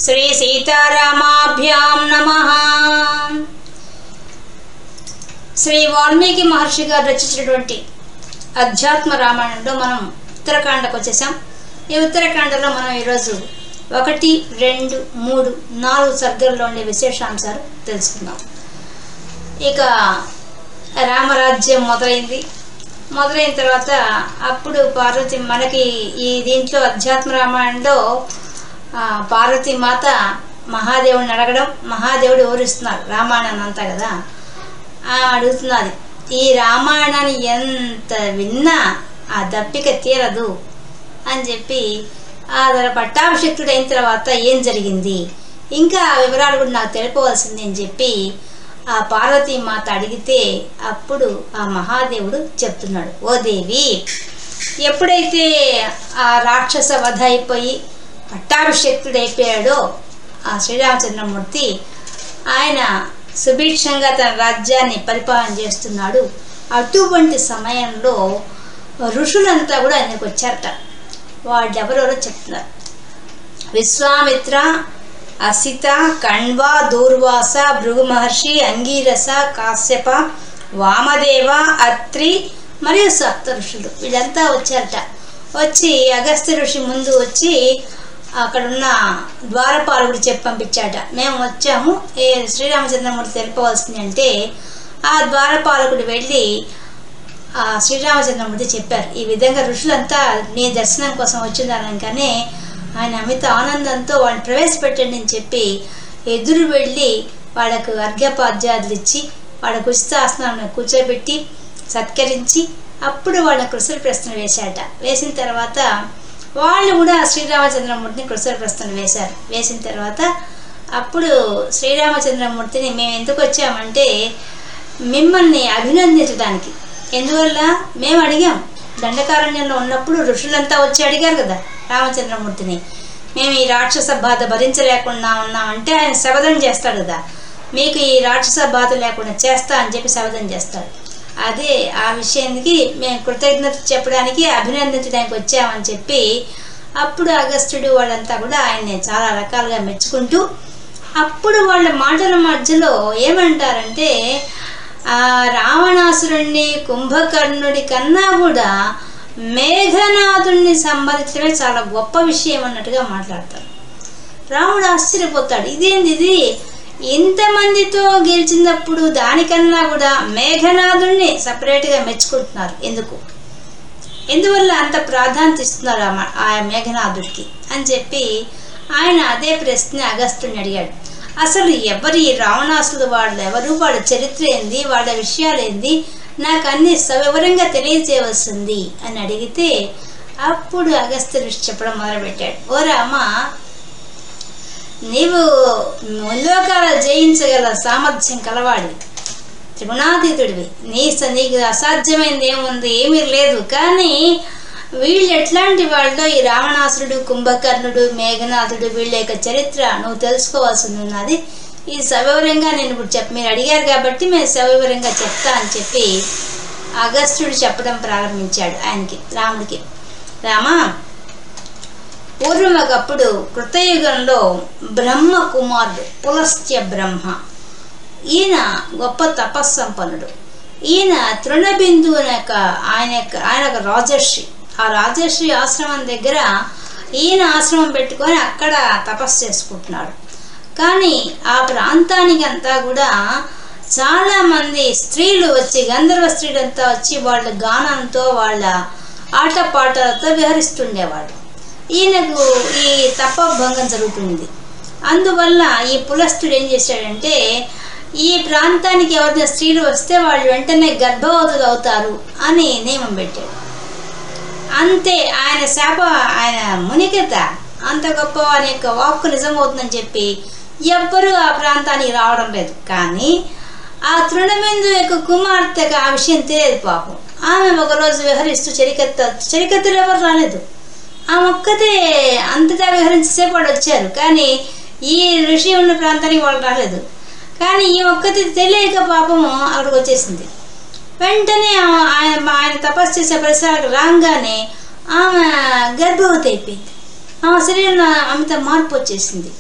శ్రీ సీతారామాభ్యాం నమః. శ్రీ వాల్మీకి మహర్షి గారు రచించినటువంటి అధ్యాత్మ రామాయణంలో మనం ఉత్తరాఖండకు వచ్చేసాం. ఈ ఉత్తరాఖండలో మనం ఈరోజు 1, 2, 3, 4 సర్గల్లో ఉండే విశేషాంశాలు తెలుసుకుందాం. ఇక రామరాజ్యం మొదలైన తర్వాత అప్పుడు పార్వతి మనకి ఈ దీంట్లో అధ్యాత్మ రామాయణంలో పార్వతీ మాత మహాదేవుడిని అడగడం, మహాదేవుడు వివరిస్తున్నారు రామాయణాన్ని అంతా కదా. అడుగుతున్నది, ఈ రామాయణాన్ని ఎంత విన్నా ఆ దప్పిక తీరదు అని చెప్పి పట్టాభిషిక్తుడు అయిన తర్వాత ఏం జరిగింది, ఇంకా వివరాలు కూడా నాకు తెలిపవలసింది అని చెప్పి ఆ పార్వతీ మాత అడిగితే అప్పుడు ఆ మహాదేవుడు చెప్తున్నాడు, ఓ దేవి, ఎప్పుడైతే ఆ రాక్షస వధ అయిపోయి పట్టాభిషిక్తుడు అయిపోయాడో ఆ శ్రీరామచంద్రమూర్తి ఆయన సుభిక్షంగా తన రాజ్యాన్ని పరిపాలన చేస్తున్నాడు. అటువంటి సమయంలో ఋషులంతా కూడా ఆయనకు వచ్చారట. వాళ్ళు ఎవరెవరో చెప్తున్నారు. విశ్వామిత్ర, అసిత, కణ్వ, దూర్వాస, భృగు మహర్షి, అంగీరస, కాశ్యప, వామదేవ, అత్రి మరియు సప్త ఋషులు వీళ్ళంతా వచ్చారట. వచ్చి అగస్త్య ఋషి ముందు వచ్చి అక్కడున్న ద్వారపాలకుడు చెప్పి పంపించాట, మేము వచ్చాము, ఏ శ్రీరామచంద్రమూర్తి తెలిపవలసింది అంటే ఆ ద్వారపాలకుడు వెళ్ళి ఆ శ్రీరామచంద్రమూర్తి చెప్పారు, ఈ విధంగా ఋషులంతా నీ దర్శనం కోసం వచ్చిందనగానే ఆయన అమిత ఆనందంతో వాళ్ళని ప్రవేశపెట్టండి అని చెప్పి ఎదురు వెళ్ళి వాళ్ళకు అర్ఘ్యపాద్యాదులు ఇచ్చి వాళ్ళకు ఉచితాసనాన్ని కూర్చోబెట్టి సత్కరించి అప్పుడు వాళ్ళని కృష్ణ ప్రశ్నలు వేశాట. వేసిన తర్వాత వాళ్ళు కూడా శ్రీరామచంద్రమూర్తిని కృష్ణ ప్రశ్నలు వేశారు. వేసిన తర్వాత అప్పుడు శ్రీరామచంద్రమూర్తిని మేము ఎందుకు వచ్చామంటే మిమ్మల్ని అభినందించడానికి. ఎందువల్ల మేము అడిగాం, దండకారణ్యంలో ఉన్నప్పుడు ఋషులంతా వచ్చి అడిగారు కదా రామచంద్రమూర్తిని, మేము ఈ రాక్షస బాధ భరించలేకుండా ఉన్నామంటే ఆయన శపథం చేస్తాడు కదా, మీకు ఈ రాక్షస బాధ లేకుండా చేస్తా అని చెప్పి శపథం చేస్తాడు. అదే ఆ విషయానికి మేము కృతజ్ఞత చెప్పడానికి అభినందించడానికి వచ్చామని చెప్పి అప్పుడు అగస్త్యుడు వాళ్ళంతా కూడా ఆయన్ని చాలా రకాలుగా మెచ్చుకుంటూ అప్పుడు వాళ్ళ మాటల మధ్యలో ఏమంటారంటే ఆ రావణాసురుణ్ణి కుంభకర్ణుడి కన్నా కూడా మేఘనాథుణ్ణి సంబంధించడమే చాలా గొప్ప విషయం అన్నట్టుగా మాట్లాడతారు. రాముడు ఆశ్చర్యపోతాడు, ఇదేంది ఇది, ఇంతమందితో గెలిచినప్పుడు దానికన్నా కూడా మేఘనాథుణ్ణి సపరేట్గా మెచ్చుకుంటున్నారు, ఎందువల్ల అంత ప్రాధాన్యత ఇస్తున్నారు ఆ మేఘనాథుడికి అని చెప్పి ఆయన అదే ప్రశ్న అగస్త్యుడిని అడిగాడు. అసలు ఎవరి రావణాసుడు వాళ్ళు ఎవరు, వాళ్ళ చరిత్ర ఏంది, వాళ్ళ విషయాలు ఏంది, నాకు అన్ని సవివరంగా తెలియజేయవలసింది అని అడిగితే అప్పుడు అగస్త్య ఋషి చెప్పడం మొదలుపెట్టాడు, ఓ రామ, నీవు ముల్లోకాలు జయించగల సామర్థ్యం కలవాడివి, త్రిగుణాతీతుడివి, నీకు అసాధ్యమైనది ఏముంది, ఏమీ లేదు. కానీ వీళ్ళు ఎట్లాంటి వాళ్ళు, ఈ రావణాసురుడు, కుంభకర్ణుడు, మేఘనాథుడు వీళ్ళ యొక్క చరిత్ర నువ్వు తెలుసుకోవాల్సి ఉన్నది. ఈ సవివరంగా నేను ఇప్పుడు మీరు అడిగారు కాబట్టి మేము సవివరంగా చెప్తా అని చెప్పి అగస్త్యుడు చెప్పడం ప్రారంభించాడు ఆయనకి, రాముడికి. రామా, పూర్వం ఒకప్పుడు కృతయుగంలో బ్రహ్మ కుమారుడు పులస్త్య బ్రహ్మ, ఈయన గొప్ప తపస్సంపన్నుడు. ఈయన తృణబిందు ఆయన ఒక రాజర్షి. ఆ రాజర్షి ఆశ్రమం దగ్గర ఈయన ఆశ్రమం పెట్టుకొని అక్కడ తపస్సు చేసుకుంటున్నాడు. కానీ ఆ ప్రాంతానికి అంతా కూడా చాలామంది స్త్రీలు వచ్చి, గంధర్వ స్త్రీలంతా వచ్చి వాళ్ళ గానంతో వాళ్ళ ఆటపాటలతో విహరిస్తుండేవాడు. ఈయనకు ఈ తపభంగం జరుగుతుంది. అందువల్ల ఈ పులస్తుడు ఏం చేశాడంటే ఈ ప్రాంతానికి ఎవరైనా స్త్రీలు వస్తే వాళ్ళు వెంటనే గర్భవతులు అవుతారు అని నియమం పెట్టాడు. అంతే, ఆయన మునికత అంత గొప్ప వారి యొక్క వాక్కు నిజమవుతుందని చెప్పి ఎవ్వరూ ఆ ప్రాంతానికి రావడం లేదు. కానీ ఆ తృణబిందు యొక్క కుమార్తెకు ఆ విషయం తెలియదు పాపం. ఆమె ఒకరోజు విహరిస్తూ చెరికత్తలు ఎవరు రాలేదు, ఆ ఒక్కతే అంతటా విహరించేసేపు వాళ్ళు వచ్చారు. కానీ ఈ ఋషి ఉన్న ప్రాంతానికి వాళ్ళు రాలేదు. కానీ ఈ ఒక్కటి తెలియక పాపము అక్కడికి వచ్చేసింది. వెంటనే ఆయన తపస్సు చేసే పరిసరాలకు రాగానే ఆమె గర్భవతి అయిపోయింది. ఆమె శరీరంలో అమిత మార్పు వచ్చేసింది.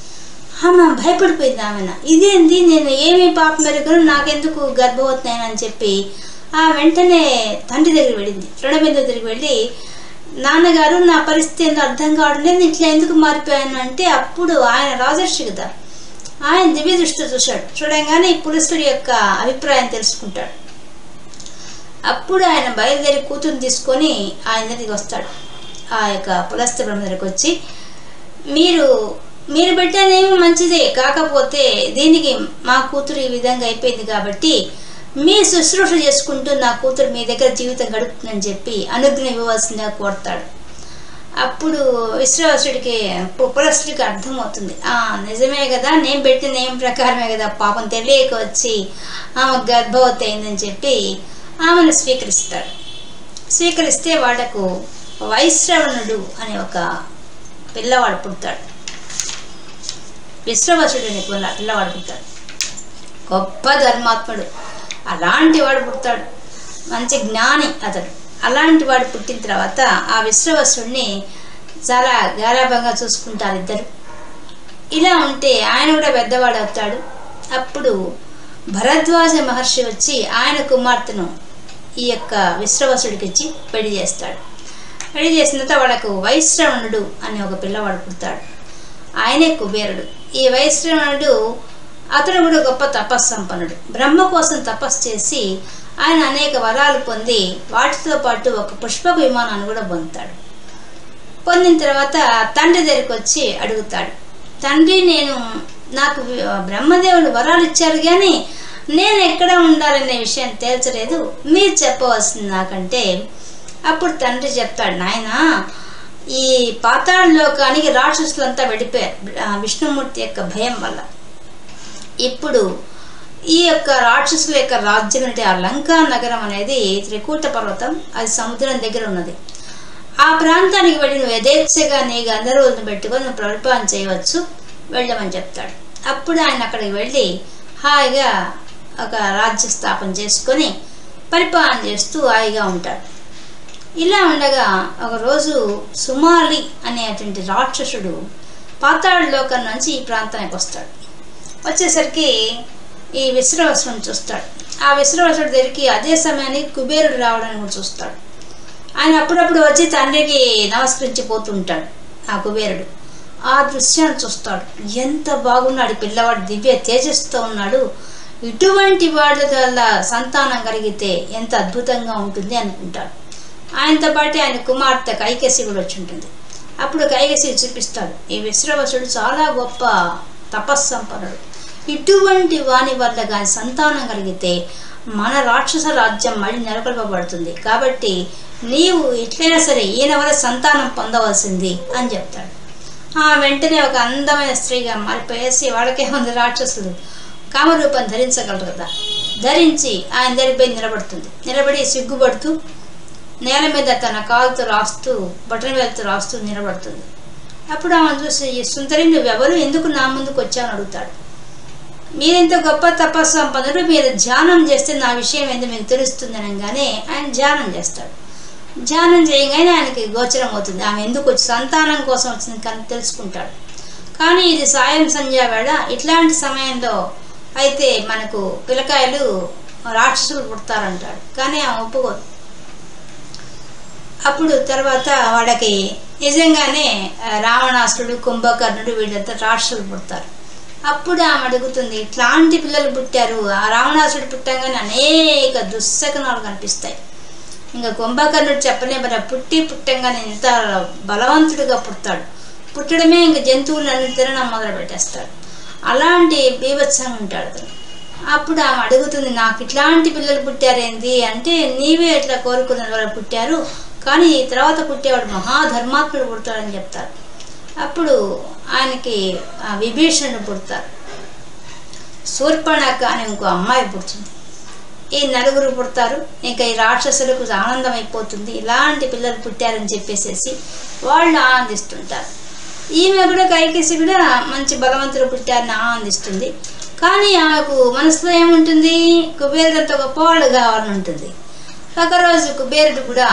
ఆమె భయపడిపోయింది. ఆమె ఇదేంది, నేను ఏమీ పాపం ఎరగను, నాకెందుకు గర్భవతినని చెప్పి ఆ వెంటనే తండ్రి దగ్గరికి వెళ్ళింది. రెండబిందు దగ్గరికి వెళ్ళి, నాన్నగారు నా పరిస్థితి ఏందో అర్థం కావడం లేదు, ఇట్లా ఎందుకు మారిపోయాను అంటే అప్పుడు ఆయన రాజర్షి కదా, ఆయన దివ్య దృష్టితో చూశాడు. చూడంగానే ఈ పులస్తుడి యొక్క అభిప్రాయం తెలుసుకుంటాడు. అప్పుడు ఆయన బయలుదేరి కూతురుని తీసుకొని ఆయన దగ్గరికి వస్తాడు. ఆ యొక్క పులస్త బ్రహ్మ దగ్గరికి వచ్చి, మీరు పెట్టేదేమో మంచిదే, కాకపోతే దీనికి మా కూతురు ఈ విధంగా అయిపోయింది కాబట్టి మీ శుశ్రూష చేసుకుంటూ నా కూతురు మీ దగ్గర జీవితం గడుపుతుందని చెప్పి అనుజ్ఞ ఇవ్వవలసిందిగా కోరుతాడు. అప్పుడు విశ్రవసుడికి పులస్తుడికి అర్థమవుతుంది, నిజమే కదా, నేను పెట్టిన నియమం ప్రకారమే కదా, పాపం తెలియక వచ్చి ఆమె గర్భవతి అయిందని చెప్పి ఆమెను స్వీకరిస్తాడు. స్వీకరిస్తే వాళ్లకు వైశ్రవణుడు అనే ఒక పిల్లవాడు పుడతాడు. విశ్రవసుడు అనే పిల్లవాడు పుడతాడు. గొప్ప ధర్మాత్ముడు అలాంటి వాడు పుడతాడు. మంచి జ్ఞాని అతడు. అలాంటి వాడు పుట్టిన తర్వాత ఆ విశ్రవసుడిని చాలా గారాభంగా చూసుకుంటారు ఇద్దరు. ఇలా ఉంటే ఆయన కూడా పెద్దవాడు అవుతాడు. అప్పుడు భరద్వాజ మహర్షి వచ్చి ఆయన కుమార్తెను ఈ యొక్క విశ్రవసుడికి ఇచ్చి పెళ్లి చేస్తాడు. పెళ్లి చేసిన తర్వాత వాడకు వైశ్రవణుడు అనే ఒక పిల్లవాడు పుడతాడు. ఆయనే కుబేరుడు. ఈ వైశ్రవణుడు అతడు కూడా గొప్ప తపస్సంపన్నుడు. బ్రహ్మ కోసం తపస్సు చేసి ఆయన అనేక వరాలు పొంది వాటితో పాటు ఒక పుష్పక విమానాన్ని కూడా పొందుతాడు. పొందిన తర్వాత తండ్రి దగ్గరికి వచ్చి అడుగుతాడు, తండ్రి, నాకు బ్రహ్మదేవుడు వరాలు ఇచ్చారు కానీ నేను ఎక్కడ ఉండాలనే విషయం తేల్చలేదు, మీరు చెప్పవలసింది నాకంటే. అప్పుడు తండ్రి చెప్తాడు, నాయనా, ఈ పాతాళ లోకానికి రాక్షసులంతా వెళ్ళిపోయారు విష్ణుమూర్తి యొక్క భయం వల్ల. ఇప్పుడు ఈ యొక్క రాక్షసుల యొక్క రాజ్యం అంటే ఆ లంకా నగరం అనేది త్రికూట పర్వతం, అది సముద్రం దగ్గర ఉన్నది. ఆ ప్రాంతానికి వెళ్ళి నువ్వు యథేచ్ఛగా నీ గంధర్వులను పెట్టుకొని నువ్వు పరిపాలన చేయవచ్చు, వెళ్ళమని చెప్తాడు. అప్పుడు ఆయన అక్కడికి వెళ్ళి హాయిగా ఒక రాజ్య స్థాపన చేసుకొని పరిపాలన చేస్తూ హాయిగా ఉంటాడు. ఇలా ఉండగా ఒకరోజు సుమాలి అనేటువంటి రాక్షసుడు పాతాళ లోకం నుంచి ఈ ప్రాంతానికి వస్తాడు. వచ్చేసరికి ఈ విశ్రవసుని చూస్తాడు. ఆ విశ్రవసుడి దగ్గరికి అదే సమయానికి కుబేరుడు రావడానికి కూడా చూస్తాడు. ఆయన అప్పుడప్పుడు వచ్చి తండ్రికి నమస్కరించిపోతుంటాడు. ఆ కుబేరుడు ఆ దృశ్యాన్ని చూస్తాడు. ఎంత బాగున్నాడు పిల్లవాడు, దివ్య తేజస్తో ఉన్నాడు, ఇటువంటి వాళ్ళ వల్ల సంతానం కలిగితే ఎంత అద్భుతంగా ఉంటుంది అనుకుంటాడు. ఆయనతో పాటు ఆయన కుమార్తె కైకేసి కూడా వచ్చి ఉంటుంది. అప్పుడు కైకేసి చూపిస్తాడు, ఈ విశ్రవసుడు చాలా గొప్ప తపస్సంపన్నుడు, ఇటువంటి వాని వల్ల కానీ సంతానం కలిగితే మన రాక్షస రాజ్యం మళ్ళీ నెలకొల్పబడుతుంది, కాబట్టి నీవు ఎట్లయినా సరే ఈయన వల్ల సంతానం పొందవలసింది అని చెప్తాడు. వెంటనే ఒక అందమైన స్త్రీగా మారిపోయేసి, వాళ్ళకేముంది, రాక్షసులు కామరూపం ధరించగలరు కదా, ధరించి ఆయన దగ్గర నిలబడుతుంది. నిలబడి సిగ్గుపడుతూ నేల మీద తన కాలుతో రాస్తూ బటన్ వేలుతో రాస్తూ నిలబడుతుంది. అప్పుడు ఆమె చూసి, సుందరి, నువ్వెవరు, ఎందుకు నా ముందుకు వచ్చావని అడుగుతాడు. మీరెంత గొప్ప తపస్సంపన్నుడు, మీరు ధ్యానం చేస్తే నా విషయం ఏందో మీకు తెలుస్తుంది అనగానే ఆయన ధ్యానం చేస్తాడు. ధ్యానం చేయగానే ఆయనకి గోచరం అవుతుంది ఆమె ఎందుకు వచ్చి సంతానం కోసం వచ్చింది కానీ తెలుసుకుంటాడు. కానీ ఇది సాయం సంధ్యా వేళ, ఇట్లాంటి సమయంలో అయితే మనకు పిల్లకాయలు రాక్షసులు పుడతారంటాడు. కానీ ఆమె ఒప్పుకోదు. అప్పుడు తర్వాత వాళ్ళకి నిజంగానే రావణాసురుడు, కుంభకర్ణుడు వీళ్ళంతా రాక్షసులు పుడతారు. అప్పుడు ఆమె అడుగుతుంది, ఇట్లాంటి పిల్లలు పుట్టారు, ఆ రావణాసురుడు పుట్టంగానే అనేక దుశ్శకనాలు కనిపిస్తాయి. ఇంకా కుంభకర్ణుడు చెప్పలే, మరి పుట్టంగానే ఎంత బలవంతుడిగా పుడతాడు, పుట్టడమే ఇంక జంతువులన్నీ తినడం మొదలు పెట్టేస్తాడు, అలాంటి బీభత్సంగా ఉంటాడు అతను. అప్పుడు ఆమె అడుగుతుంది, నాకు ఇట్లాంటి పిల్లలు పుట్టారేంది అంటే, నీవే ఇట్లా కోరుకున్న వాళ్ళు పుట్టారు, కానీ తర్వాత పుట్టేవాడు మహాధర్మాత్ముడు పుడతాడని చెప్తారు. అప్పుడు ఆయనకి విభీషణుడు పుడతారు. శూర్పణఖ అని ఇంకో అమ్మాయి పుడుతుంది. ఈ నలుగురు పుడతారు. ఇంకా ఈ రాక్షసులకు ఆనందం అయిపోతుంది, ఇలాంటి పిల్లలు పుట్టారని చెప్పేసేసి వాళ్ళు ఆనందిస్తుంటారు. ఈమె కూడా కైకేసి కూడా మంచి బలవంతులు పుట్టారని ఆనందిస్తుంది. కానీ ఆమెకు మనసులో ఏముంటుంది, కుబేరుడంతో గొప్పవాళ్ళు కావాలని ఉంటుంది. ఒకరోజు కుబేరుడు కూడా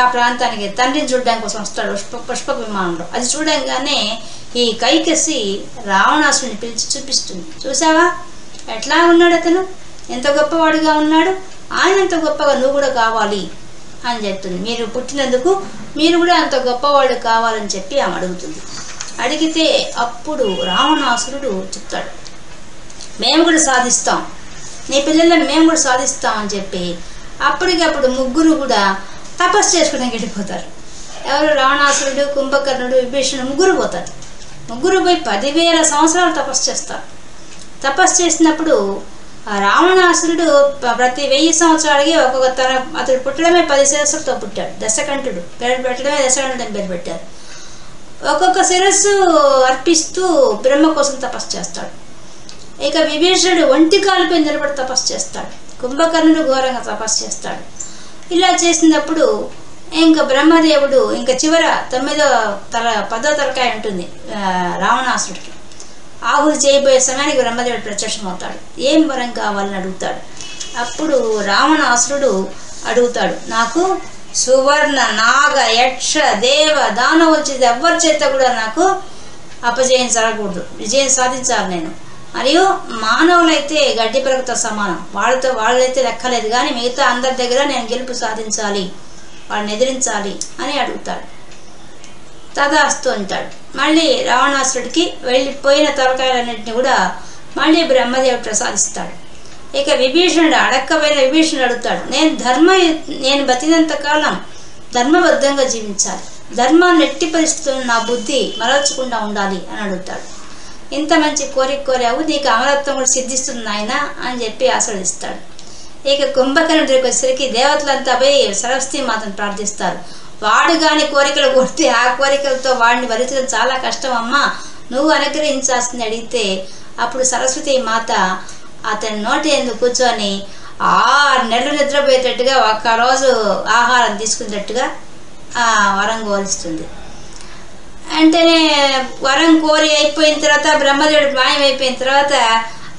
ఆ ప్రాంతానికి తండ్రిని చూడడానికి కోసం వస్తాడు పుష్పక విమానంలో. అది చూడంగానే ఈ కైకసి రావణాసురుని పిలిచి చూపిస్తుంది. చూసావా ఎట్లా ఉన్నాడు అతను, ఎంత గొప్పవాడుగా ఉన్నాడు, ఆయనంత గొప్పగా నువ్వు కూడా కావాలి అని చెప్తుంది. మీరు పుట్టినందుకు మీరు కూడా అంత గొప్పవాడు కావాలని చెప్పి ఆమె అడుగుతుంది. అడిగితే అప్పుడు రావణాసురుడు చెప్తాడు, మేము కూడా సాధిస్తాం, నీ పిల్లలను మేము కూడా సాధిస్తాం అని చెప్పి అప్పటికప్పుడు ముగ్గురు కూడా తపస్సు చేసుకోవడానికి వెళ్ళిపోతారు. ఎవరు? రావణాసురుడు, కుంభకర్ణుడు, విభీషణుడు ముగ్గురు పోతారు. ముగ్గురు పోయి 10,000 సంవత్సరాలు తపస్సు చేస్తారు. తపస్సు చేసినప్పుడు ఆ రావణాసురుడు ప్రతి 1000 సంవత్సరాలకి ఒక్కొక్క అతడు పుట్టడమే 10 శిరస్సులతో పుట్టాడు. దశకంఠుడు పేరు పెట్టడమే దశకంఠుడు అని పేరు పెట్టారు. ఒక్కొక్క శిరస్సు అర్పిస్తూ బ్రహ్మ కోసం తపస్సు చేస్తాడు. ఇక విభీషణుడు ఒంటి కాలుపై నిలబడి తపస్సు చేస్తాడు. కుంభకర్ణుడు ఘోరంగా తపస్సు చేస్తాడు. ఇలా చేసినప్పుడు ఇంకా బ్రహ్మదేవుడు ఇంకా చివర 10వ తలకాయ ఉంటుంది రావణాసురుడికి. ఆహుతి చేయబోయే సమయానికి బ్రహ్మదేవుడు ప్రత్యక్షమవుతాడు. ఏం వరం కావాలని అడుగుతాడు. అప్పుడు రావణాసురుడు అడుగుతాడు, నాకు సువర్ణ, నాగ, యక్ష, దేవ, దానవుల చేత ఎవరి చేత కూడా నాకు అపజయం జరగకూడదు, విజయం సాధించాలి నేను. మరియు మానవులైతే గడ్డి పరకతో సమానం, వాళ్ళైతే లెక్కలేదు, కానీ మిగతా అందరి దగ్గర నేను గెలుపు సాధించాలి, వాళ్ళని ఎదిరించాలి అని అడుగుతాడు. తదాస్తు అంటాడు. మళ్ళీ రావణాసురుడికి వెళ్ళిపోయిన తలకాయలన్నింటినీ కూడా మళ్ళీ బ్రహ్మదేవుడు ప్రసాదిస్తాడు. ఇక విభీషణుడు అడక్కపోయిన విభీషణుడు అడుగుతాడు, నేను బతికినంత కాలం ధర్మబద్ధంగా జీవించాలి, ధర్మాన్ని ఎట్టి పరిస్థితుల్లో నా బుద్ధి మరల్చకుండా ఉండాలి అని అడుగుతాడు. ఇంత మంచి కోరిక కోరావు, నీకు అమరత్వం కూడా సిద్ధిస్తుంది నాయన అని చెప్పి ఆశీర్వదిస్తాడు. ఇక కుంభకర్ణుడికి వచ్చేసరికి దేవతలంతా పోయి సరస్వతి మాతను ప్రార్థిస్తారు. వాడు కాని కోరికలు కొడితే ఆ కోరికలతో వాడిని భరించడం చాలా కష్టం అమ్మా, నువ్వు అనుగ్రహించాల్సింది అడిగితే అప్పుడు సరస్వతి మాత అతని నోటి ఎందుకు కూర్చొని 6 నెలలు నిద్రపోయేటట్టుగా ఒక్కరోజు ఆహారం తీసుకునేటట్టుగా వరం కోరిస్తుంది. అంటేనే వరం కోరి అయిపోయిన తర్వాత బ్రహ్మదేవుడు మాయమైపోయిన తర్వాత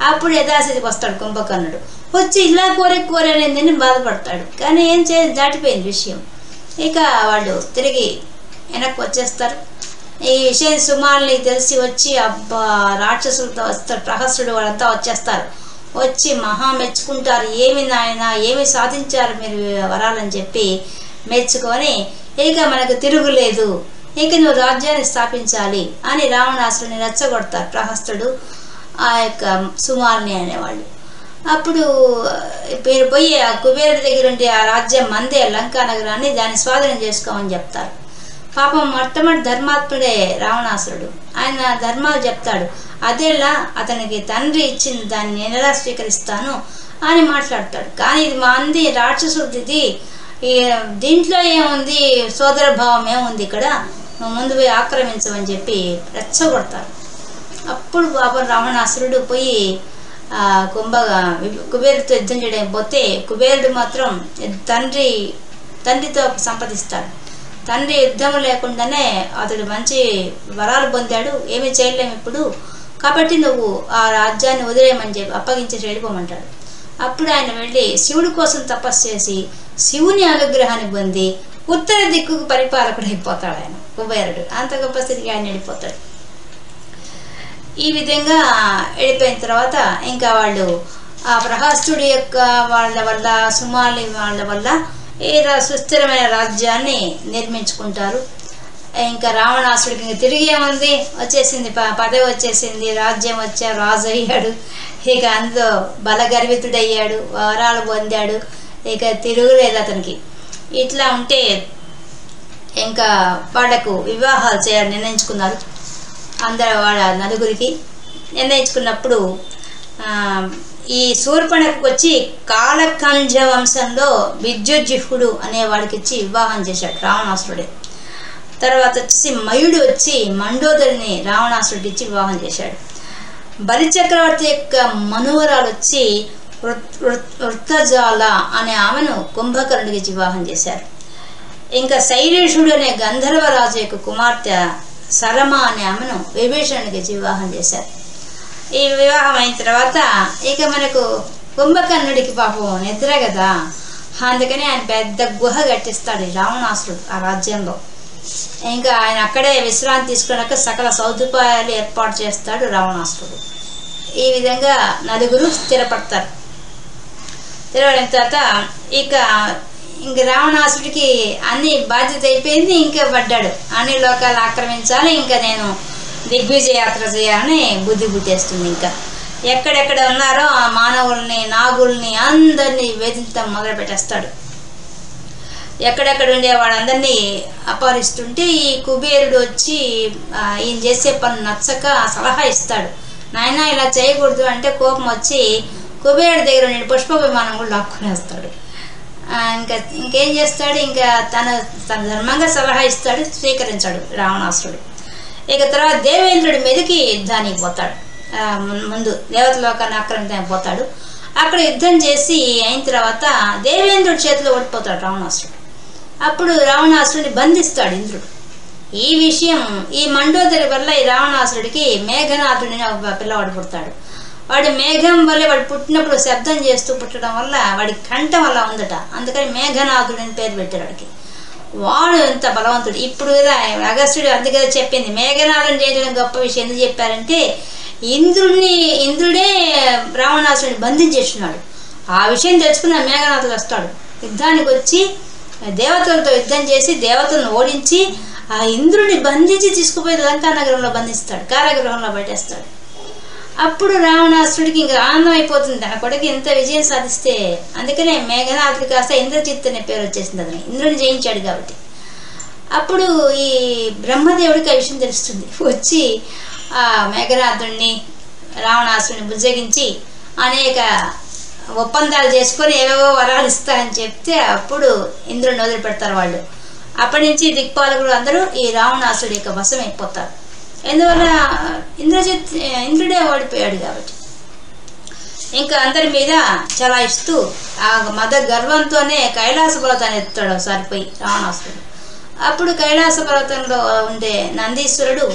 అప్పుడు యథాస్థితికి వస్తాడు కుంభకర్ణుడు. వచ్చి ఇలా కోరనేది బాధపడతాడు. కానీ ఏం చేయాలి, దాటిపోయింది విషయం. ఇక వాళ్ళు తిరిగి వెనక్కి వచ్చేస్తారు. ఈ విషయం సుమారుని తెలిసి వచ్చి అబ్బా రాక్షసులతో వస్తారు, ప్రహస్తుడు వాళ్ళంతా వచ్చేస్తారు. వచ్చి మహా మెచ్చుకుంటారు. ఏమి నాయన, ఏమి సాధించారు మీరు వరాలని చెప్పి మెచ్చుకొని ఇక మనకు తిరుగులేదు, ఇక నువ్వు రాజ్యాన్ని స్థాపించాలి అని రావణాసురుని రెచ్చగొడతారు ప్రహస్తుడు, ఆ యొక్క సుమారుని అనేవాళ్ళు. అప్పుడు మీరు పోయి ఆ కుబేరుడి దగ్గర ఉండే ఆ రాజ్యం మందే, లంకా నగరాన్ని, దాన్ని స్వాధీనం చేసుకోమని చెప్తారు. పాపం మొట్టమొదటి ధర్మాత్ముడే రావణాసురుడు. ఆయన ధర్మాలు చెప్తాడు. అదేలా అతనికి తండ్రి ఇచ్చిన దాన్ని నేను ఎలా స్వీకరిస్తాను అని మాట్లాడతాడు. కానీ ఇది మా అంది రాక్షసుడిది, దీంట్లో ఏముంది, సోదర భావం ఏముంది, ఇక్కడ నువ్వు ముందు పోయి ఆక్రమించమని చెప్పి రెచ్చగొడతారు. అప్పుడు పాపం రావణాసురుడు పోయి కుబేరుడితో యుద్ధం చేయడానికి పోతే కుబేరుడు మాత్రం తండ్రితో సంప్రదిస్తాడు. తండ్రి యుద్ధం లేకుండానే అతడు మంచి వరాలు పొందాడు, ఏమీ చేయలేము ఇప్పుడు, కాబట్టి నువ్వు ఆ రాజ్యాన్ని వదిలేయమని చెప్పి అప్పగించి వెళ్ళిపోమంటాడు. అప్పుడు ఆయన వెళ్ళి శివుడి కోసం తపస్సు చేసి శివుని అనుగ్రహాన్ని పొంది ఉత్తర దిక్కుకు పరిపాలకుడు అయిపోతాడు ఆయన కుబేరుడు. అంత గొప్ప స్థితికి ఆయన వెళ్ళిపోతాడు. ఈ విధంగా వెళ్ళిపోయిన తర్వాత ఇంకా వాళ్ళు ఆ ప్రహస్తుడి యొక్క వాళ్ళ వల్ల, సుమాలి వాళ్ళ వల్ల ఈ సుస్థిరమైన రాజ్యాన్ని నిర్మించుకుంటారు. ఇంకా రావణాసుడికి ఇంక తిరిగి ఏముంది, వచ్చేసింది, పదవి వచ్చేసింది, రాజ్యం వచ్చాడు, రాజు అయ్యాడు. ఇక అందులో బలగర్వితుడయ్యాడు, వరాలు పొందాడు, ఇక తిరుగులేదు అతనికి. ఇట్లా ఉంటే ఇంకా వాళ్లకు వివాహాలు చేయాలని నిర్ణయించుకున్నారు. అందరూ వాళ్ళ నలుగురికి నిర్ణయించుకున్నప్పుడు ఈ శూర్పణఖకు వచ్చి కాలకంజ వంశంలో విద్యుజ్జిహ్వుడు అనేవాడికి ఇచ్చి వివాహం చేశాడు రావణాసురుడే. తర్వాత వచ్చేసి మయుడు వచ్చి మండోదరిని రావణాసురుడికి ఇచ్చి వివాహం చేశాడు. బలిచక్రవర్తి యొక్క మనువరాలు వచ్చి వృత్తజాల అనే ఆమెను కుంభకర్ణుడికి ఇచ్చి వివాహం చేశారు. ఇంకా శైలేషుడు అనే గంధర్వరాజు యొక్క కుమార్తె సరమ అనే ఆమెను విభీషణుడికి ఇచ్చి వివాహం చేశారు. ఈ వివాహం అయిన తర్వాత ఇక మనకు కుంభకర్ణుడికి పాపం నిద్ర కదా, అందుకని ఆయన పెద్ద గుహ కట్టిస్తాడు రావణాసురుడు ఆ రాజ్యంలో. ఇంకా ఆయన అక్కడే విశ్రాంతి తీసుకున్నాక సకల సౌకర్యాలు ఏర్పాటు చేస్తాడు రావణాసురుడు. ఈ విధంగా నలుగురు స్థిరపడతారు. స్థిరపడిన తర్వాత ఇంక రావణాసుడికి అన్ని బాధ్యత అయిపోయింది. ఇంకా పడ్డాడు అన్ని లోకాలు ఆక్రమించాలి, ఇంకా నేను దిగ్విజయ యాత్ర చేయాలని బుద్ధి పుట్టేస్తుంది. ఇంకా ఎక్కడెక్కడ ఉన్నారో ఆ మానవుల్ని, నాగుల్ని అందరినీ వేధించడం మొదలు పెట్టేస్తాడు. ఎక్కడెక్కడ ఉండే వాళ్ళందరినీ అపహరిస్తుంటే ఈ కుబేరుడు వచ్చి ఈయన చేసే పని నచ్చక సలహా ఇస్తాడు. నాయన ఇలా చేయకూడదు అంటే కోపం వచ్చి కుబేరుడి దగ్గర ఉండే పుష్ప విమానం కూడా లాక్కునేస్తాడు. ఇంకేం చేస్తాడు, ఇంకా తన ధర్మంగా సలహా ఇస్తాడు, స్వీకరించాడు రావణాసురుడు. ఇక తర్వాత దేవేంద్రుడి మీదకి యుద్ధానికి పోతాడు. ముందు దేవతలోకాన్ని ఆక్రమించడానికి పోతాడు. అక్కడ యుద్ధం చేసి అయిన తర్వాత దేవేంద్రుడి చేతిలో ఓడిపోతాడు రావణాసురుడు. అప్పుడు రావణాసురుడిని బంధిస్తాడు ఇంద్రుడు. ఈ విషయం ఈ మండోదరి వల్ల ఈ రావణాసురుడికి మేఘనాథుడిని ఒక పిల్లవాడు పుడతాడు. వాడు మేఘం వల్ల వాడు పుట్టినప్పుడు శబ్దం చేస్తూ పుట్టడం వల్ల వాడి కంఠం అలా ఉందట, అందుకని మేఘనాథుడిని పేరు పెట్టారు వాడికి. వాడు ఎంత బలవంతుడు. ఇప్పుడు కదా అగస్త్యుడు అందుకనే చెప్పింది మేఘనాథుని చేయడం గొప్ప విషయం. ఎందుకు చెప్పారంటే ఇంద్రుడే రావణాసురుడిని బంధించేస్తున్నాడు. ఆ విషయం తెలుసుకున్న మేఘనాథుడు వస్తాడు. యుద్ధానికి వచ్చి దేవతలతో యుద్ధం చేసి దేవతలను ఓడించి ఆ ఇంద్రుడిని బంధించి తీసుకుపోయి లంకానగరంలో బంధిస్తాడు, కారాగృహంలో పెట్టేస్తాడు. అప్పుడు రావణాసురుడికి ఇంకా ఆనందం అయిపోతుంది, తన కొడుకు ఇంత విజయం సాధిస్తే. అందుకనే మేఘనాథుడి కాస్త ఇంద్రజిత్ అనే పేరు వచ్చేసింది, అతను ఇంద్రుని జయించాడు కాబట్టి. అప్పుడు ఈ బ్రహ్మదేవుడికి ఆ విషయం తెలుస్తుంది. వచ్చి ఆ మేఘనాథుడిని రావణాసురుడిని బుజ్జగించి అనేక ఒప్పందాలు చేసుకొని ఏవేవో వరాలు ఇస్తారని చెప్తే అప్పుడు ఇంద్రుడిని వదిలిపెడతారు వాళ్ళు. అప్పటి నుంచి దిక్పాలకులు అందరూ ఈ రావణాసురుడి యొక్క వశం అయిపోతారు. ఎందువల్ల ఇంద్రుడే ఓడిపోయాడు కాబట్టి. ఇంకా అందరి మీద చలాయిస్తూ ఆ మద గర్వంతోనే కైలాస పర్వతాన్ని ఎత్తాడు ఒకసారి పోయి రావణాసురుడు. అప్పుడు కైలాస పర్వతంలో ఉండే నందీశ్వరుడు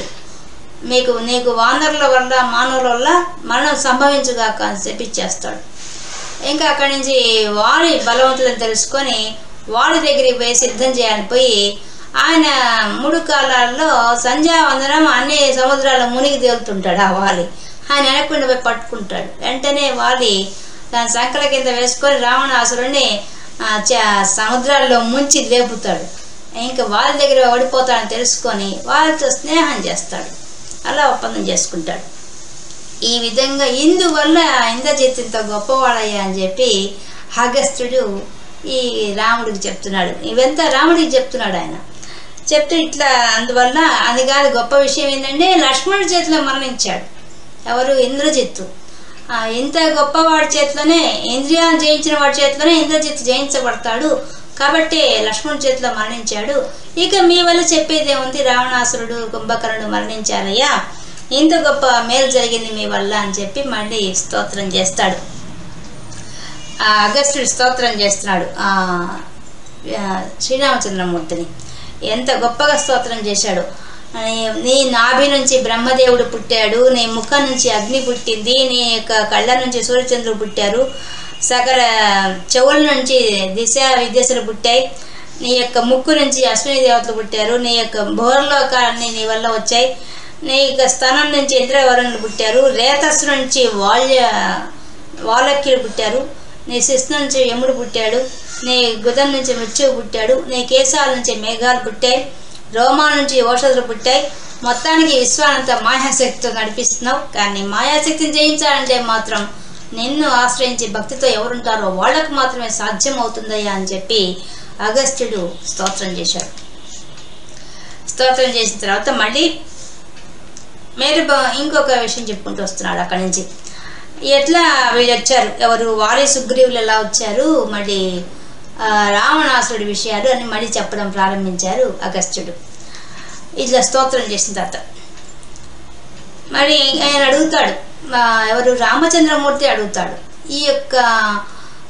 నీకు వానరుల వల్ల మానవుల వల్ల మరణం సంభవించుగాక అని చెప్పించేస్తాడు. ఇంకా అక్కడి నుంచి వారి బలవంతులను తెలుసుకొని వారి దగ్గరికి పోయి సిద్ధం చేయాలని పోయి ఆయన 3 కాలాల్లో సంధ్యావందనం అన్ని సముద్రాల్లో మునిగి తేలుతుంటాడు. ఆ వాలి ఆయన వెనక్కుండా పోయి పట్టుకుంటాడు. వెంటనే వాలి దాని సంకల కింద వేసుకొని రావణాసురుడిని సముద్రాల్లో ముంచి లేపుతాడు. ఇంకా వాళ్ళ దగ్గర ఓడిపోతాడని తెలుసుకొని వాళ్ళతో స్నేహం చేస్తాడు. అలా ఒప్పందం చేసుకుంటాడు. ఈ విధంగా ఇందువల్ల ఇంద్రజిత్ గొప్పవాడయ్యా అని చెప్పి అగస్త్యుడు ఈ రాముడికి చెప్తున్నాడు. ఇవంతా రాముడికి చెప్తున్నాడు. ఆయన చెప్తే ఇట్లా అందువల్ల అది కాదు, గొప్ప విషయం ఏంటంటే లక్ష్మణుడి చేతిలో మరణించాడు. ఎవరు? ఇంద్రజిత్తు. ఇంత గొప్పవాడి చేతిలోనే, ఇంద్రియాలను జయించిన వాడి చేతిలోనే ఇంద్రజిత్తు జయించబడతాడు కాబట్టి లక్ష్మణుడి చేతిలో మరణించాడు. ఇక మీ వల్ల చెప్పేదేముంది, రావణాసురుడు కుంభకర్ణుడు మరణించారయ్యా, ఇంత గొప్ప మేలు జరిగింది మీ వల్ల అని చెప్పి మళ్ళీ స్తోత్రం చేస్తాడు. అగస్త్యుడు స్తోత్రం చేస్తున్నాడు శ్రీరామచంద్రమూర్తిని. ఎంత గొప్పగా స్తోత్రం చేశాడు. నీ నాభి నుంచి బ్రహ్మదేవుడు పుట్టాడు, నీ ముఖం నుంచి అగ్ని పుట్టింది, నీ యొక్క కళ్ళ నుంచి సూర్యచంద్రుడు పుట్టారు, సకల చెవుల నుంచి దిశ విద్యసులు పుట్టాయి, నీ యొక్క ముక్కు నుంచి అశ్విని దేవతలు పుట్టారు, నీ యొక్క భోర్లోకాలన్నీ నీ వల్ల వచ్చాయి, నీ యొక్క స్థనం నుంచి ఇంద్రవరుణులు పుట్టారు, రేతస్సు నుంచి వాలక్యులు పుట్టారు, నీ శిస్సు నుంచి యముడు పుట్టాడు, నీ గుదం నుంచి మృత్యువు పుట్టాడు, నీ కేశాల నుంచి మేఘాలు పుట్టాయి, రోమాల నుంచి ఔషధులు పుట్టాయి. మొత్తానికి విశ్వానంతా మాయాశక్తితో నడిపిస్తున్నావు. కానీ మాయాశక్తిని జయించాలంటే మాత్రం నిన్ను ఆశ్రయించి భక్తితో ఎవరుంటారో వాళ్ళకు మాత్రమే సాధ్యం అవుతుందయ్యా అని చెప్పి అగస్త్యుడు స్తోత్రం చేశాడు. స్తోత్రం చేసిన తర్వాత మళ్ళీ ఇంకొక విషయం చెప్పుకుంటూ వస్తున్నాడు. అక్కడి నుంచి ఎట్లా వీళ్ళు వచ్చారు, ఎవరు వాలి సుగ్రీవులు ఎలా వచ్చారు, మళ్ళీ రావణాసురుడి విషయాలు అని మళ్ళీ చెప్పడం ప్రారంభించారు అగస్త్యుడు. ఇట్లా స్తోత్రం చేసిన తర్వాత మరి ఆయన అడుగుతాడు, ఎవరు రామచంద్రమూర్తి అడుగుతాడు, ఈ యొక్క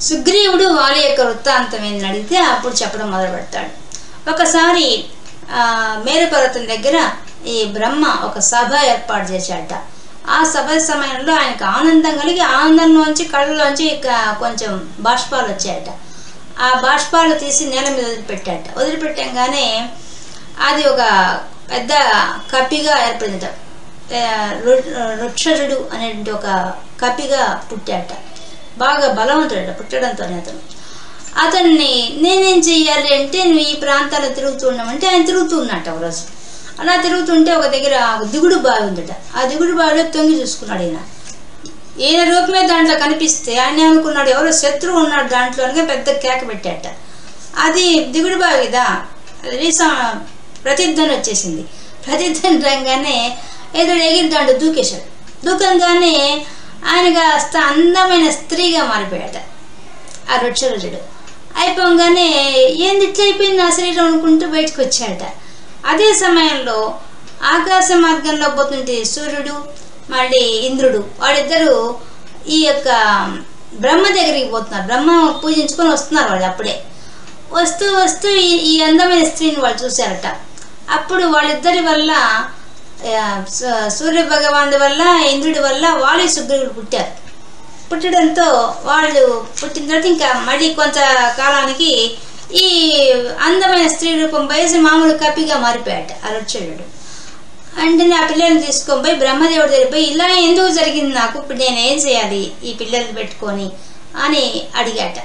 సుగ్రీవుడు వాలి యొక్క వృత్తాంతం ఏందని అడిగితే అప్పుడు చెప్పడం మొదలు పెడతాడు. ఒకసారి మేరు పర్వతం దగ్గర ఈ బ్రహ్మ ఒక సభ ఏర్పాటు చేశాట. ఆ సభ సమయంలో ఆయనకు ఆనందం కలిగి ఆనందంలోంచి కళ్ళలోంచి కొంచెం బాష్పాలు వచ్చాయట. ఆ బాష్పాలు తీసి నేల మీద వదిలిపెట్టాట. వదిలిపెట్టంగానే అది ఒక పెద్ద కపిగా ఏర్పడిందట. రుక్షరుడు అనేటువంటి ఒక కపిగా పుట్టాట. బాగా బలవంతుడట పుట్టడంతోనే అతన్ని నేనేం చెయ్యాలి అంటే, నువ్వు ఈ ప్రాంతాల్లో తిరుగుతూ ఉన్నామంటే ఆయన తిరుగుతూ ఉన్నట్ట. ఒక రోజు అలా తిరుగుతుంటే ఒక దగ్గర దిగుడు బావి ఉందట. ఆ దిగుడు బావిలో తొంగి చూసుకున్నాడు. ఈయన రూపమే దాంట్లో కనిపిస్తే ఆయన ఏమనుకున్నాడు, ఎవరో శత్రువు ఉన్నాడు దాంట్లో అనగా పెద్ద కేక పెట్టాట. అది దిగుడు బావి కదా, ప్రతిధ్వని వచ్చేసింది. ప్రతిధ్వని రంగానే ఏదో ఎగిరి దాంట్లో దూకేశాడు. దూకంగానే ఆయన కాస్త అందమైన స్త్రీగా మారిపోయాట ఆ రుక్షరుడు. అయిపోగానే ఏంది ఇట్లా అయిపోయింది నా శరీరం అనుకుంటూ బయటకు వచ్చాట. అదే సమయంలో ఆకాశ మార్గంలో పోతుంటే సూర్యుడు మళ్ళీ ఇంద్రుడు వాళ్ళిద్దరూ ఈ యొక్క బ్రహ్మ దగ్గరికి పోతున్నారు. బ్రహ్మ పూజించుకొని వస్తున్నారు. వాళ్ళు అప్పుడే వస్తూ వస్తూ ఈ అందమైన స్త్రీని వాళ్ళు చూశారట. అప్పుడు వాళ్ళిద్దరి వల్ల సూర్య భగవానుడి వల్ల ఇంద్రుడి వల్ల వాలి సుగ్రీవుడు పుట్టారు. పుట్టడంతో వాళ్ళు పుట్టిన తర్వాత ఇంకా మళ్ళీ కొంత కాలానికి ఈ అందమైన స్త్రీ రూపం వయసు మామూలు కపిగా మారిపోయాట ఆ రుక్షరుడు. అంటే ఆ పిల్లల్ని తీసుకొని పోయి బ్రహ్మదేవుడి దగ్గర పోయి, ఇలా ఎందుకు జరిగింది నాకు, ఇప్పుడు నేను ఏం చేయాలి ఈ పిల్లల్ని పెట్టుకొని అని అడిగాట.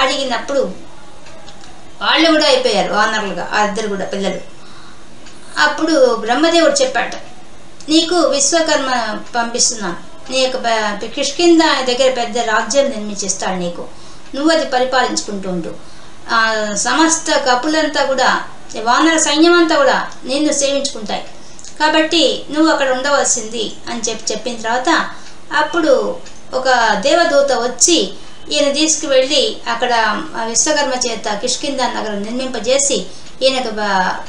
అడిగినప్పుడు వాళ్ళు కూడా అయిపోయారు వానరులుగా, ఆ ఇద్దరు కూడా పిల్లలు. అప్పుడు బ్రహ్మదేవుడు చెప్పాట, నీకు విశ్వకర్మ పంపిస్తున్నాను, నీ యొక్క కిష్కింద దగ్గర పెద్ద రాజ్యం నిర్మించిస్తాడు నీకు, నువ్వు అది పరిపాలించుకుంటూ ఉంటూ సమస్త కపులంతా కూడా వానర సైన్యం అంతా కూడా నిన్ను సేవించుకుంటాయి, కాబట్టి నువ్వు అక్కడ ఉండవలసింది అని చెప్పిన తర్వాత అప్పుడు ఒక దేవదూత వచ్చి ఈయన తీసుకువెళ్ళి అక్కడ విశ్వకర్మ చేత కిష్కింద నగరం నిర్మింపజేసి ఈయనకు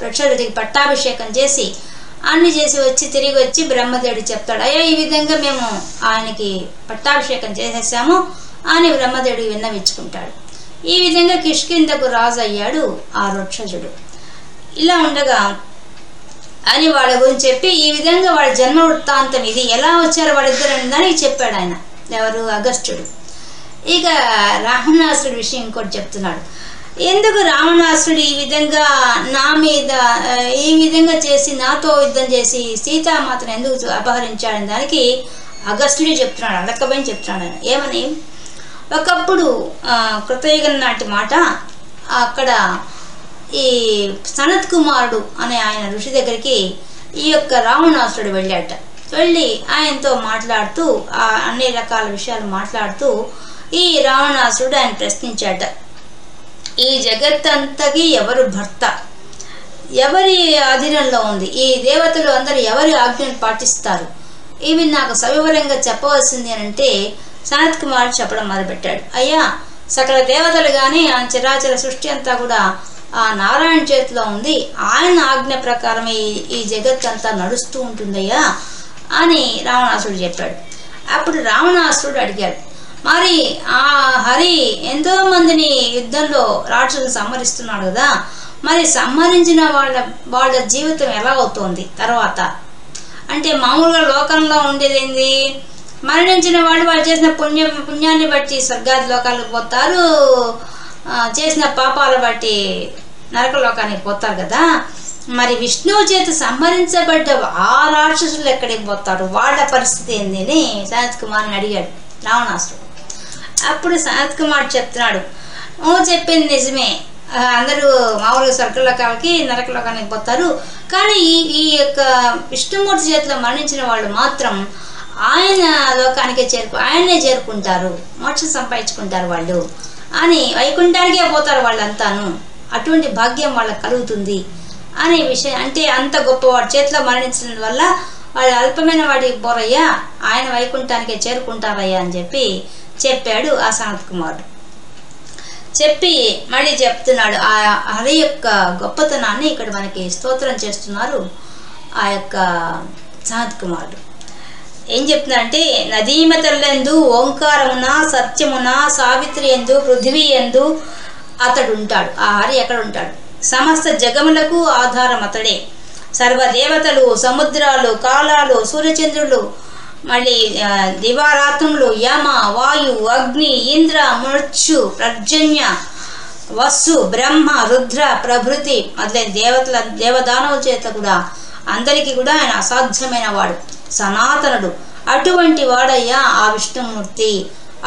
రుక్షరుడికి పట్టాభిషేకం చేసి అన్ని చేసి వచ్చి తిరిగి వచ్చి బ్రహ్మదేవుడు చెప్తాడు, అయ్యా ఈ విధంగా మేము ఆయనకి పట్టాభిషేకం చేసేసాము అని బ్రహ్మదేవుడికి విన్నవించుకుంటాడు. ఈ విధంగా కిష్కిందకు రాజు అయ్యాడు ఆ రుక్షరుడు. ఇలా ఉండగా అని వాళ్ళ గురించి చెప్పి ఈ విధంగా వాళ్ళ జన్మ వృత్తాంతం ఇది, ఎలా వచ్చారో వాళ్ళిద్దరు అని దానికి చెప్పాడు ఆయన, ఎవరు అగస్త్యుడు. ఇక రావణాసురుడి విషయం ఇంకోటి చెప్తున్నాడు. ఎందుకు రావణాసురుడు ఈ విధంగా నా మీద ఈ విధంగా చేసి నాతో యుద్ధం చేసి సీతామాతను ఎందుకు అపహరించాడని దానికి అగస్త్యుడే చెప్తున్నాడు, అడక్కబని చెప్తున్నాడు ఆయన. ఏమని, ఒకప్పుడు కృతయుగం నాటి మాట, అక్కడ ఈ సనత్ కుమారుడు అనే ఆయన ఋషి దగ్గరికి ఈ యొక్క రావణాసురుడు వెళ్ళాట. వెళ్ళి ఆయనతో మాట్లాడుతూ అన్ని రకాల విషయాలు మాట్లాడుతూ ఈ రావణాసురుడు ఆయన ప్రశ్నించాట, ఈ జగత్తంతకి ఎవరు భర్త, ఎవరి అధీనంలో ఉంది, ఈ దేవతలు అందరూ ఎవరి ఆజ్ఞను పాటిస్తారు, ఇవి నాకు సవివరంగా చెప్పవలసింది అని అంటే సనత్ కుమారుడు చెప్పడం మొదలుపెట్టాడు. అయ్యా, సకల దేవతలు కానీ ఆ చరాచర సృష్టి అంతా కూడా ఆ నారాయణ చేతిలో ఉంది, ఆయన ఆజ్ఞ ప్రకారమే ఈ జగత్ అంతా నడుస్తూ ఉంటుందయ్యా అని రావణాసురుడు చెప్పాడు. అప్పుడు రావణాసురుడు అడిగాడు, మరి ఆ హరి ఎంతో మందిని యుద్ధంలో రాక్షసులు సంహరిస్తున్నాడు కదా, మరి సంహరించిన వాళ్ళ జీవితం ఎలా అవుతోంది తర్వాత అంటే, మామూలుగా లోకంలో ఉండేది ఏంది, మరణించిన వాళ్ళు చేసిన పుణ్యాన్ని బట్టి స్వర్గాది లోకాలకు పోతారు, చేసిన పాపాలు బట్టి నరకలోకానికి పోతారు కదా, మరి విష్ణువు చేత సంహరించబడ్డ ఆ రాక్షసులు ఎక్కడికి పోతారు, వాళ్ళ పరిస్థితి ఏంది అని సనత్ కుమార్ని అడిగాడు రావణాసురుడు. అప్పుడు సనత్ కుమార్ చెప్తున్నాడు, చెప్పింది నిజమే, అందరూ మామూలుగా స్వర్గలోకాలకి నరకలోకానికి పోతారు, కానీ ఈ యొక్క విష్ణుమూర్తి చేతిలో మరణించిన వాళ్ళు మాత్రం ఆయన లోకానికే ఆయనే చేరుకుంటారు, మోక్షం సంపాదించుకుంటారు వాళ్ళు అని, వైకుంఠానికే పోతారు వాళ్ళంతాను, అటువంటి భాగ్యం వాళ్ళకి కలుగుతుంది అనే విషయం. అంటే అంత గొప్పవాడి చేతిలో మరణించడం వల్ల వాళ్ళు అల్పమైన వాడికి పోరయ్యా, ఆయన వైకుంఠానికే చేరుకుంటారయ్యా అని చెప్పాడు ఆ సనత్ కుమారుడు. చెప్పి మళ్ళీ చెప్తున్నాడు ఆ హరి యొక్క గొప్పతనాన్ని ఇక్కడ మనకి స్తోత్రం చేస్తున్నారు ఆ యొక్క సనత్ కుమారుడు. ఏం చెప్తున్నారంటే, నదీమతలందు ఓంకారమున సత్యమున సావిత్రి ఎందు పృథివీ ఎందు అతడు ఉంటాడు. ఆ హరి ఎక్కడ ఉంటాడు, సమస్త జగములకు ఆధారం అతడే. సర్వదేవతలు, సముద్రాలు, కాలాలు, సూర్యచంద్రులు, మళ్ళీ దివారాత్రులు, యమ, వాయు, అగ్ని, ఇంద్ర, మృత్యు, పర్జన్య, వస్సు బ్రహ్మ రుద్ర ప్రభృతి మొదలైన దేవదానవుల చేత కూడా అందరికీ కూడా ఆయన అసాధ్యమైన వాడు, సనాతనుడు. అటువంటి వాడయ్యా ఆ విష్ణుమూర్తి.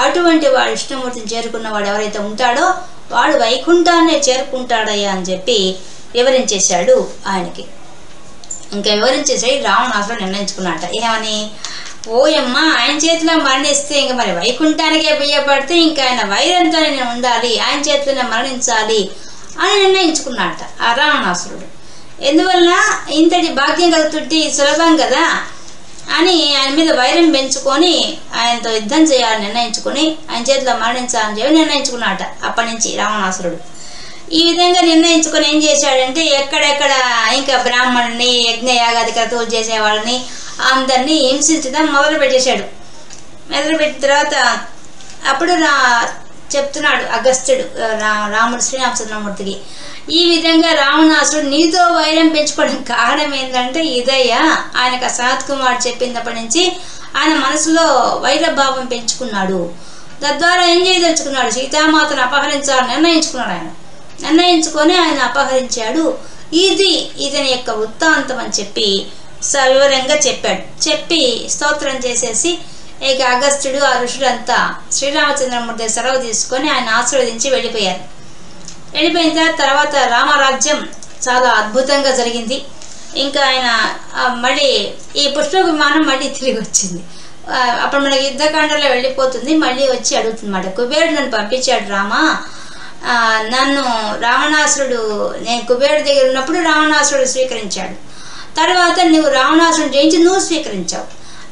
అటువంటి వాడు విష్ణుమూర్తిని చేరుకున్న వాడు ఎవరైతే ఉంటాడో వాడు వైకుంఠాన్నే చేరుకుంటాడయ్యా అని చెప్పి వివరించేశాడు ఆయనకి. ఇంకా వివరించేసి రావణాసురుడు నిర్ణయించుకున్నట్ట. ఏమని? ఓయమ్మ, ఆయన చేతిలో మరణిస్తే ఇంక మరి వైకుంఠానికే బియ్యపడితే ఇంకా ఆయన వైరంతో నేను ఉండాలి, ఆయన చేతిలోనే మరణించాలి అని నిర్ణయించుకున్నట్ట ఆ రావణాసురుడు. ఎందువల్ల ఇంతటి భాగ్యం కలుగుతుంటే సులభం కదా అని ఆయన మీద వైరం పెంచుకొని ఆయనతో యుద్ధం చేయాలని నిర్ణయించుకొని ఆయన చేతిలో మరణించాలని చెప్పి నిర్ణయించుకున్నట్ట. అప్పటి నుంచి రావణాసురుడు ఈ విధంగా నిర్ణయించుకొని ఏం చేశాడంటే ఎక్కడెక్కడ ఇంకా బ్రాహ్మణుని యజ్ఞయాగాది క్రతువులు చేసేవాళ్ళని అందరినీ హింసించడం మొదలుపెట్టేశాడు. మొదలుపెట్టిన తర్వాత అప్పుడు చెప్తున్నాడు అగస్త్యుడు రాముడు శ్రీరామచంద్రమూర్తికి, ఈ విధంగా రావణాసురుడు నీతో వైరం పెంచుకోవడం కారణం ఏంటంటే ఇదయ్యా. ఆయనకు సనత్ కుమార్ చెప్పినప్పటి నుంచి ఆయన మనసులో వైరభావం పెంచుకున్నాడు. తద్వారా ఏం చేయదలుచుకున్నాడు? సీతామాతను అపహరించాలని నిర్ణయించుకొని ఆయన అపహరించాడు. ఇది ఇతని యొక్క వృత్తాంతం అని చెప్పి సవివరంగా చెప్పాడు. చెప్పి స్తోత్రం చేసేసి ఇక అగస్త్యుడు ఆ ఋషులంతా శ్రీరామచంద్రమూర్తి సెలవు తీసుకొని ఆయన ఆశీర్వదించి వెళ్ళిపోయారు. వెళ్ళిపోయిన తర్వాత రామరాజ్యం చాలా అద్భుతంగా జరిగింది. ఇంకా ఆయన మళ్ళీ ఈ పుష్ప విమానం మళ్ళీ తిరిగి వచ్చింది. అప్పుడు మనకి యుద్ధకాండలో వెళ్ళిపోతుంది. మళ్ళీ వచ్చి అడుగుతుందన్నమాట, కుబేరుడు నన్ను పంపించాడు రామా, నన్ను రావణాసురుడు, నేను కుబేరుడి దగ్గర ఉన్నప్పుడు రావణాసురుడు స్వీకరించాడు. తర్వాత నువ్వు రావణాసురుడు జయించి నువ్వు స్వీకరించావు.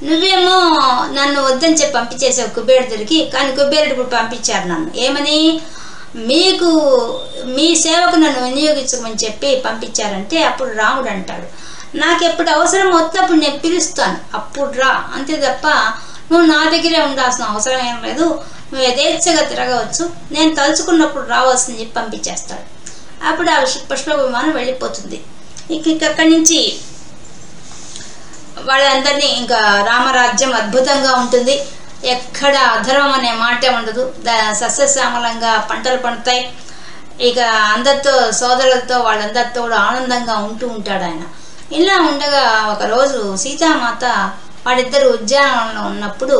నువ్వేమో నన్ను వద్దని చెప్పి పంపించేసావు కుబేరుడి దగ్గరికి. కానీ కుబేరుడు ఇప్పుడు పంపించారు నన్ను. ఏమని? మీకు మీ సేవకు నన్ను వినియోగించమని చెప్పి పంపించారంటే అప్పుడు రాముడు అంటాడు, నాకెప్పుడు అవసరం వచ్చినప్పుడు నేను పిలుస్తాను, అప్పుడు రా, అంతే తప్ప నువ్వు నా దగ్గరే ఉండాల్సిన అవసరం ఏం లేదు, నువ్వు యథేచ్ఛగా తిరగవచ్చు, నేను తలుచుకున్నప్పుడు రావాల్సింది చెప్పి పంపించేస్తాడు. అప్పుడు ఆ పుష్ప విమానం వెళ్ళిపోతుంది. ఇక్కడి నుంచి వాళ్ళందరినీ ఇంకా రామరాజ్యం అద్భుతంగా ఉంటుంది. ఎక్కడ అధర్మం అనే మాట ఉండదు. సస్యశ్యామలంగా పంటలు పండుతాయి. ఇక అందరితో సోదరులతో వాళ్ళందరితో కూడా ఆనందంగా ఉంటూ ఉంటాడు ఆయన. ఇలా ఉండగా ఒకరోజు సీతామాత వాళ్ళిద్దరు ఉద్యానవనంలో ఉన్నప్పుడు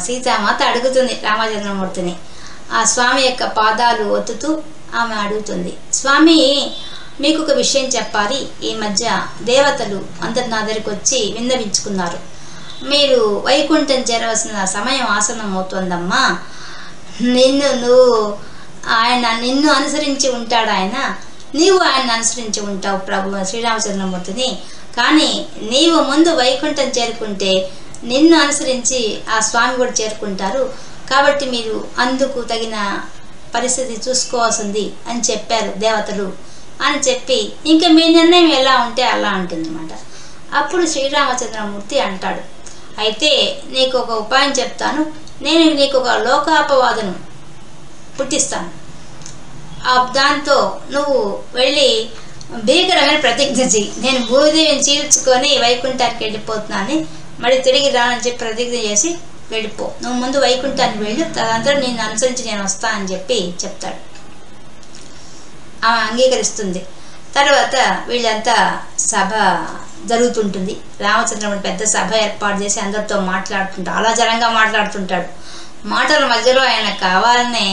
సీతామాత అడుగుతుంది రామచంద్రమూర్తిని. ఆ స్వామి యొక్క పాదాలు ఒత్తుతూ ఆమె అడుగుతుంది, స్వామి మీకు ఒక విషయం చెప్పాలి. ఈ మధ్య దేవతలు అందరు నా దగ్గరికి వచ్చి విన్నవించుకున్నారు, మీరు వైకుంఠం చేరవలసిన సమయం ఆసనం అవుతుందమ్మా, నిన్ను అనుసరించి ఉంటాడు ఆయన, నీవు ఆయన అనుసరించి ఉంటావు ప్రభు శ్రీరామచంద్రమూర్తిని, కానీ నీవు ముందు వైకుంఠం చేరుకుంటే నిన్ను అనుసరించి ఆ స్వామి కూడా చేరుకుంటారు, కాబట్టి మీరు అందుకు తగిన పరిస్థితి చూసుకోవాల్సింది అని చెప్పారు దేవతలు అని చెప్పి, ఇంకా మీ నిర్ణయం ఎలా ఉంటే అలా ఉంటుందన్నమాట. అప్పుడు శ్రీరామచంద్రమూర్తి అంటాడు, అయితే నీకు ఒక ఉపాయం చెప్తాను, నేను నీకు ఒక లోకాపవాదను పుట్టిస్తాను, దాంతో నువ్వు వెళ్ళి భీకరమైన ప్రతిజ్ఞ చెయ్యి, నేను భూదేవిని చీల్చుకొని వైకుంఠానికి వెళ్ళిపోతున్నాను, మళ్ళీ తిరిగి రానని చెప్పి ప్రతిజ్ఞ చేసి వెళ్ళిపో, నువ్వు ముందు వైకుంఠానికి వెళ్ళు, తదంతా నేను అనుసరించి నేను వస్తా అని చెప్పి చెప్తాడు. ఆమె అంగీకరిస్తుంది. తర్వాత వీళ్ళంతా సభ జరుగుతుంటుంది. రామచంద్రమూర్తి పెద్ద సభ ఏర్పాటు చేసి అందరితో మాట్లాడుతుంటాడు, అలాజలంగా మాట్లాడుతుంటాడు. మాటల మధ్యలో ఆయన కావాలనే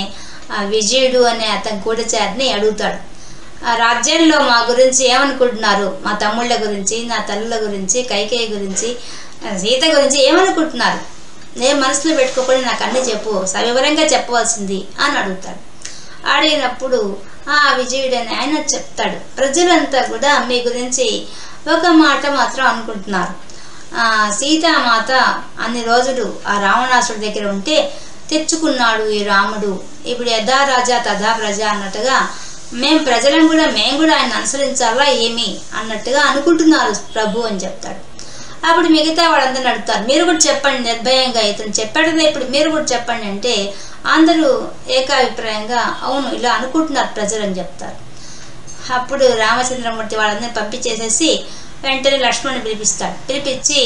విజయుడు అనే అతని గూఢచారిని అడుగుతాడు, ఆ రాజ్యంలో మా గురించి ఏమనుకుంటున్నారు, మా తమ్ముళ్ళ గురించి, నా తల్లుల గురించి, కైకేయి గురించి, సీత గురించి ఏమనుకుంటున్నారు, నేను మనసులో పెట్టుకోకుండా నాకు అన్నీ చెప్పు, సవివరంగా చెప్పవలసింది అని అడుగుతాడు. అడిగినప్పుడు ఆ విజయుడని ఆయన చెప్తాడు, ప్రజలంతా కూడా మీ గురించి ఒక మాట మాత్రం అనుకుంటున్నారు, సీతామాత అన్ని రోజులు ఆ రావణాసుడి దగ్గర ఉంటే తెచ్చుకున్నాడు ఈ రాముడు, ఇప్పుడు యథా రాజా తథా ప్రజ అన్నట్టుగా మేము కూడా ఆయన అనుసరించాలా ఏమి అన్నట్టుగా అనుకుంటున్నారు ప్రభు అని చెప్తాడు. అప్పుడు మిగతా వాళ్ళందరిని అడుగుతారు, మీరు కూడా చెప్పండి నిర్భయంగా, ఇతను చెప్పాడు కదా ఇప్పుడు మీరు కూడా చెప్పండి అంటే అందరూ ఏకాభిప్రాయంగా అవును ఇలా అనుకుంటున్నారు ప్రజలు అని చెప్తారు. అప్పుడు రామచంద్రమూర్తి వాళ్ళందరినీ పంపించేసేసి వెంటనే లక్ష్మణుని పిలిపిస్తాడు. పిలిపించి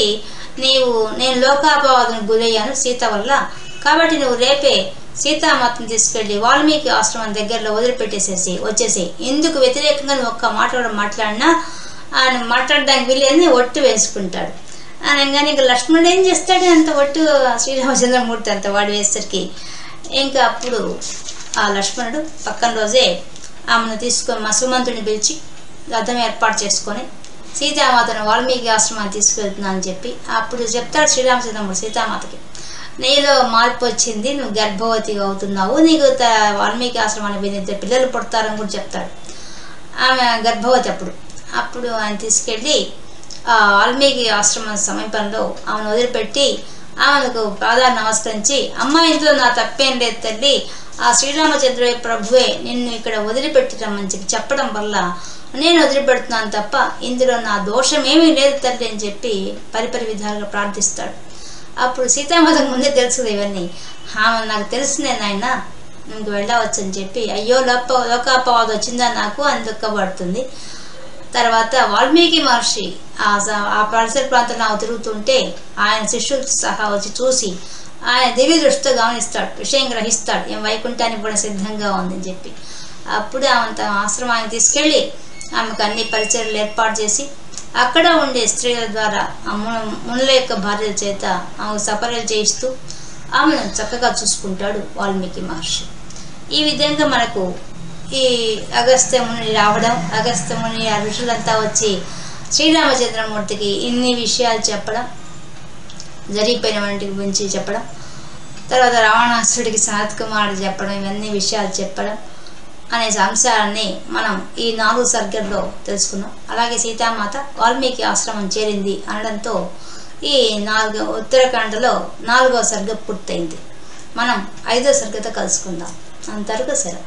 నేను లోకాపవాదం గురయ్యాను సీత వల్ల, కాబట్టి నువ్వు రేపే సీతామాతను తీసుకెళ్ళి వాల్మీకి ఆశ్రమం దగ్గరలో వదిలిపెట్టేసేసి వచ్చేసి, ఎందుకు వ్యతిరేకంగా నువ్వు ఒక్క మాట కూడా మాట్లాడినా ఆయన మాట్లాడడానికి వీళ్ళని ఒట్టు వేసుకుంటాడు అనగానే ఇంకా లక్ష్మణుడు ఏం చేస్తాడు, అంత ఒట్టు శ్రీరామచంద్రమూర్తి అంత వాడు వేసరికి ఇంకా అప్పుడు ఆ లక్ష్మణుడు పక్కన రోజే ఆమెను తీసుకొని మా సుమంతుడిని పిలిచి రథం ఏర్పాటు చేసుకొని సీతామాతను వాల్మీకి ఆశ్రమాన్ని తీసుకెళ్తున్నా అని చెప్పి అప్పుడు చెప్తాడు శ్రీరామచంద్రమూర్తి సీతామాతకి, నీలో మార్పు వచ్చింది, నువ్వు గర్భవతిగా అవుతున్నావు, నీకు వాల్మీకి ఆశ్రమానికి వెళ్ళిన పిల్లలు పుడతారని కూడా చెప్తాడు. ఆమె గర్భవతి అప్పుడు ఆయన తీసుకెళ్ళి ఆ వాల్మీకి ఆశ్రమం సమీపంలో ఆమెను వదిలిపెట్టి ఆమెకు పాదాలు నమస్కరించి, అమ్మ ఇందులో నా తప్పేం లేదు తల్లి, ఆ శ్రీరామచంద్ర ప్రభువే నిన్ను ఇక్కడ వదిలిపెట్టమని చెప్పడం వల్ల నేను వదిలిపెడుతున్నాను తప్ప ఇందులో నా దోషం ఏమీ లేదు తల్లి అని చెప్పి పరిపరి విధాలుగా ప్రార్థిస్తాడు. అప్పుడు సీతామాతకు ముందే తెలుసుది ఇవన్నీ, ఆమె నాకు తెలిసిందే నాయన, ఇంక వెళ్ళవచ్చు అని చెప్పి, అయ్యో లోకాపవాదం వచ్చిందా నాకు అని దుఃఖపడుతుంది. తర్వాత వాల్మీకి మహర్షి ఆ పరిసర ప్రాంతంలో తిరుగుతుంటే ఆయన శిష్యులతో సహా వచ్చి చూసి ఆయన దివ్య దృష్టితో గమనిస్తాడు, విషయం గ్రహిస్తాడు, ఏం వైకుంఠానికి కూడా సిద్ధంగా ఉందని చెప్పి. అప్పుడు ఆమె తమ ఆశ్రమానికి తీసుకెళ్ళి ఆమెకు అన్ని పరిచర్యలు ఏర్పాటు చేసి అక్కడ ఉండే స్త్రీల ద్వారా ఆ మునుల యొక్క భార్యల చేత ఆమెకు సపర్యలు చేయిస్తూ ఆమెను చక్కగా చూసుకుంటాడు వాల్మీకి మహర్షి. ఈ విధంగా మనకు ఈ అగస్త్య ముని రావడం, అగస్త్య ముని ఆ ఋషులంతా వచ్చి శ్రీరామచంద్రమూర్తికి ఇన్ని విషయాలు చెప్పడం, జరిగిపోయిన వాటి గురించి చెప్పడం, తర్వాత రావణాసుడికి సనత్ కుమారుడు చెప్పడం, ఇవన్నీ విషయాలు చెప్పడం అనే అంశాలన్నీ మనం ఈ 4 సర్గల్లో తెలుసుకున్నాం. అలాగే సీతామాత వాల్మీకి ఆశ్రమం చేరింది అనడంతో ఈ ఉత్తరాఖండలో 4వ సర్గ పూర్తయింది. మనం 5వ సర్గతో కలుసుకుందాం. అంతవరకు సెలవు.